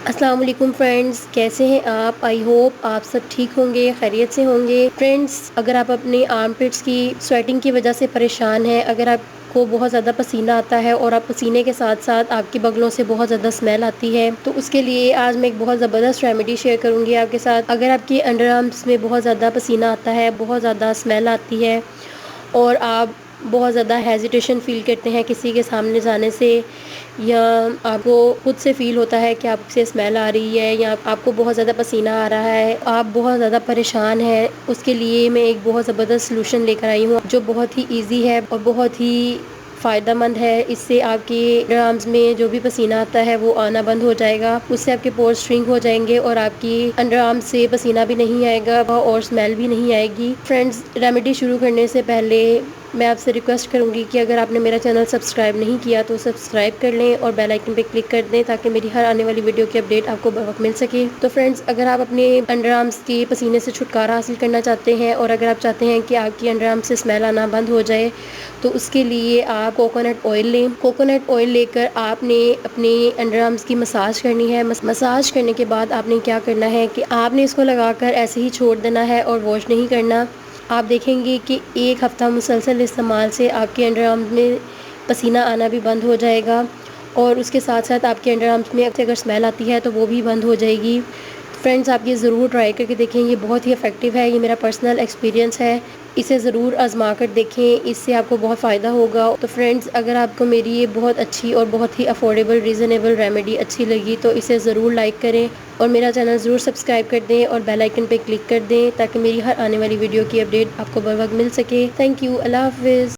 अस्सलाम वालेकुम फ्रेंड्स, कैसे हैं आप? आई होप आप सब ठीक होंगे, खैरियत से होंगे। फ्रेंड्स, अगर आप अपने आर्मपिट्स की स्वेटिंग की वजह से परेशान हैं, अगर आपको बहुत ज़्यादा पसीना आता है और आप पसीने के साथ साथ आपकी बगलों से बहुत ज़्यादा स्मेल आती है, तो उसके लिए आज मैं एक बहुत ज़बरदस्त रेमेडी शेयर करूँगी आपके साथ। अगर आपकी अंडर आर्म्स में बहुत ज़्यादा पसीना आता है, बहुत ज़्यादा स्मेल आती है और आप बहुत ज़्यादा हेजिटेशन फ़ील करते हैं किसी के सामने जाने से, या आपको खुद से फ़ील होता है कि आपसे स्मेल आ रही है या आपको बहुत ज़्यादा पसीना आ रहा है, आप बहुत ज़्यादा परेशान हैं, उसके लिए मैं एक बहुत ज़बरदस्त सलूशन लेकर आई हूँ जो बहुत ही ईजी है और बहुत ही फ़ायदेमंद है। इससे आपके अंडर आर्म्स में जो भी पसीना आता है वो आना बंद हो जाएगा, उससे आपके पोर्स श्रिंक हो जाएंगे और आपकी अंडर आर्म्स से पसीना भी नहीं आएगा और स्मेल भी नहीं आएगी। फ्रेंड्स, रेमेडी शुरू करने से पहले मैं आपसे रिक्वेस्ट करूंगी कि अगर आपने मेरा चैनल सब्सक्राइब नहीं किया तो सब्सक्राइब कर लें और बेल आइकन पे क्लिक कर दें ताकि मेरी हर आने वाली वीडियो की अपडेट आपको बवक्त मिल सके। तो फ्रेंड्स, अगर आप अपने अंडर आर्म्स के पसीने से छुटकारा हासिल करना चाहते हैं और अगर आप चाहते हैं कि आपकी अंडर आर्म्स से स्मेल आना बंद हो जाए, तो उसके लिए आप कोकोनट ऑयल लें। कोकोनट ऑयल लेकर आपने अपने अंडर आर्म्स की मसाज करनी है। मसाज करने के बाद आपने क्या करना है कि आपने इसको लगाकर ऐसे ही छोड़ देना है और वॉश नहीं करना। आप देखेंगे कि एक हफ़्ता मुसलसल इस्तेमाल से आपके अंडर आर्म्स में पसीना आना भी बंद हो जाएगा और उसके साथ साथ आपके अंडर आर्म्स में अगर स्मेल आती है तो वो भी बंद हो जाएगी। फ्रेंड्स, आप ये ज़रूर ट्राई करके देखें, ये बहुत ही इफ़ेक्टिव है, ये मेरा पर्सनल एक्सपीरियंस है। इसे ज़रूर आजमा कर देखें, इससे आपको बहुत फ़ायदा होगा। तो फ्रेंड्स, अगर आपको मेरी ये बहुत अच्छी और बहुत ही अफोर्डेबल रीज़नेबल रेमेडी अच्छी लगी तो इसे ज़रूर लाइक करें और मेरा चैनल ज़रूर सब्सक्राइब कर दें और बेल आइकन पे क्लिक कर दें ताकि मेरी हर आने वाली वीडियो की अपडेट आपको बर वक्त मिल सके। Thank you. अल्लाह हाफ़िज़।